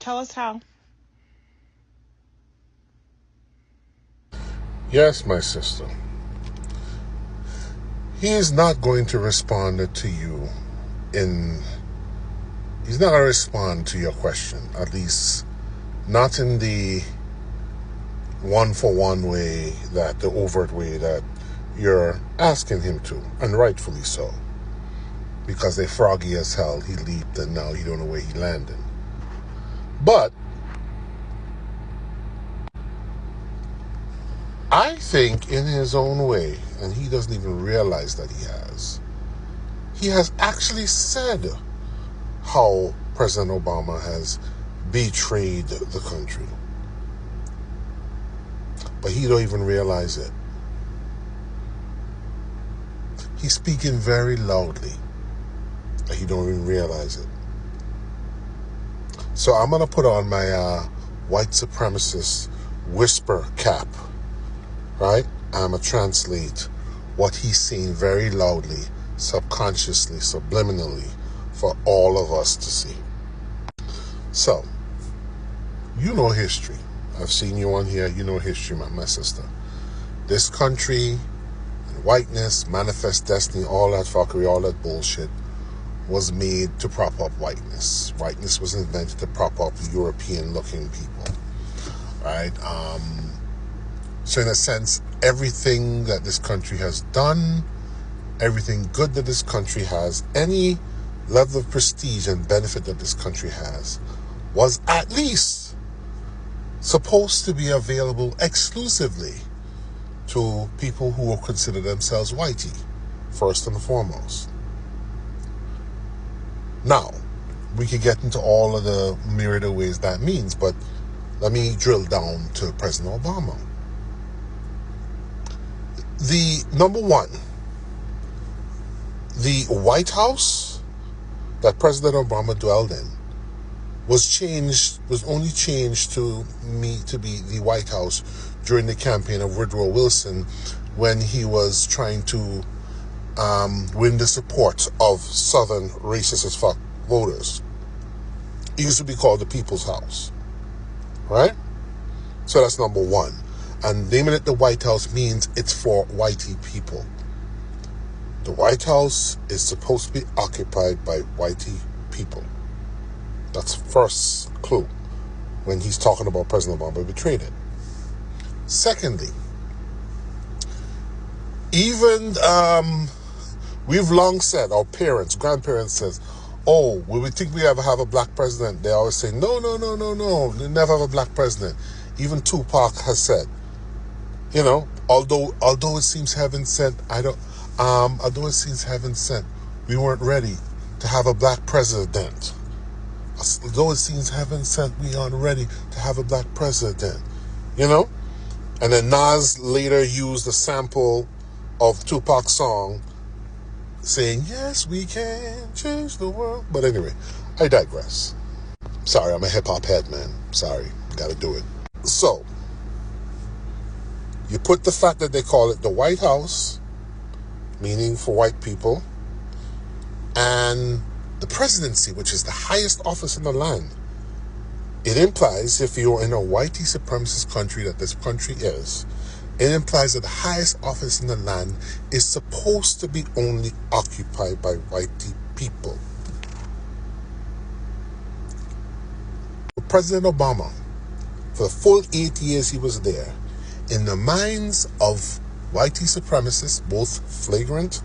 Tell us how. Yes, my sister. He is not going to respond to you he's not going to respond to your question, at least not in the one-for-one way, the overt way that you're asking him to, and rightfully so. Because they froggy as hell, he leaped and now he don't know where he landed. But I think in his own way, and he doesn't even realize that he has actually said how President Obama has betrayed the country. But he don't even realize it. He's speaking very loudly, but he don't even realize it. So I'm going to put on my white supremacist whisper cap, right? I'm going to translate what he's saying very loudly, subconsciously, subliminally, for all of us to see. So, you know history. I've seen you on here. You know history, my sister. This country, whiteness, manifest destiny, all that fuckery, all that bullshit was made to prop up whiteness. Whiteness was invented to prop up European-looking people, right? So in a sense, everything that this country has done, everything good that this country has, any level of prestige and benefit that this country has, was at least supposed to be available exclusively to people who will consider themselves whitey, first and foremost. Now, we could get into all of the myriad of ways that means, but let me drill down to President Obama. The number one, the White House that President Obama dwelled in was only changed to be the White House during the campaign of Woodrow Wilson, when he was trying to win the support of Southern racist as fuck voters. It used to be called the People's House, right? So that's number one. And naming it the White House means it's for whitey people. The White House is supposed to be occupied by whitey people. That's first clue when he's talking about President Obama betrayed it. Secondly, even we've long said, our parents, grandparents says, oh, when we think we ever have a black president, they always say, no, they never have a black president. Even Tupac has said, you know, although it seems heaven sent, although it seems heaven sent, we weren't ready to have a black president. Although it seems heaven sent, we aren't ready to have a black president, you know? And then Nas later used a sample of Tupac's song saying, yes, we can change the world. But anyway, I digress. Sorry, I'm a hip-hop head, man. Sorry, gotta do it. So, you put the fact that they call it the White House, meaning for white people, and the presidency, which is the highest office in the land. It implies, if you're in a whitey supremacist country that this country is, it implies that the highest office in the land is supposed to be only occupied by whitey people. President Obama, for the full 8 years he was there, in the minds of whitey supremacists, both flagrant,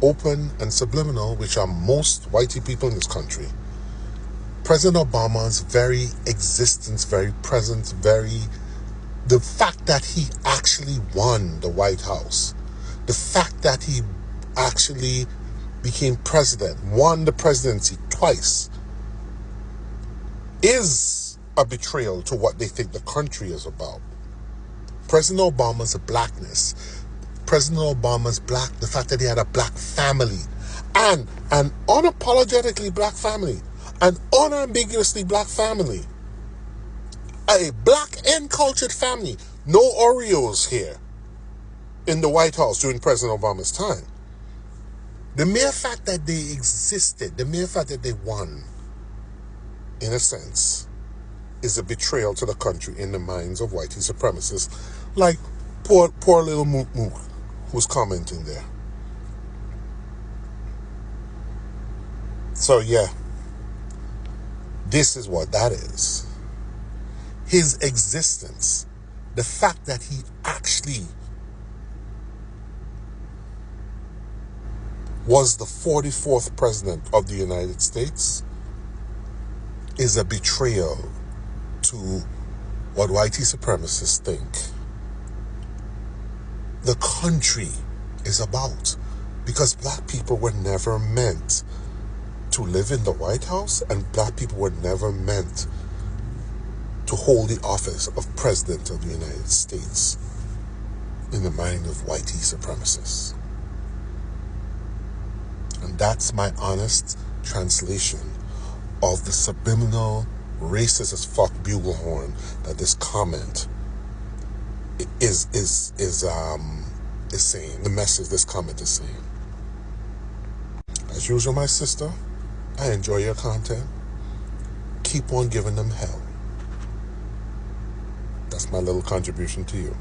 open, and subliminal, which are most whitey people in this country, President Obama's very existence, very presence, the fact that he actually won the White House, the fact that he actually became president, won the presidency twice, is a betrayal to what they think the country is about. President Obama's blackness, the fact that he had a black family, and an unapologetically black family, an unambiguously black family, a black and cultured family. No Oreos here in the White House during President Obama's time. The mere fact that they existed, the mere fact that they won, in a sense, is a betrayal to the country in the minds of whitey supremacists, like poor little Mook Mook who's commenting there. So yeah, this is what that is. His existence, the fact that he actually was the 44th president of the United States, is a betrayal to what whitey supremacists think the country is about. Because black people were never meant to live in the White House, and black people were never meant to hold the office of President of the United States in the mind of whitey supremacists. And that's my honest translation of the subliminal, racist as fuck buglehorn that this comment is saying. The message this comment is saying. As usual, my sister, I enjoy your content. Keep on giving them hell. That's my little contribution to you.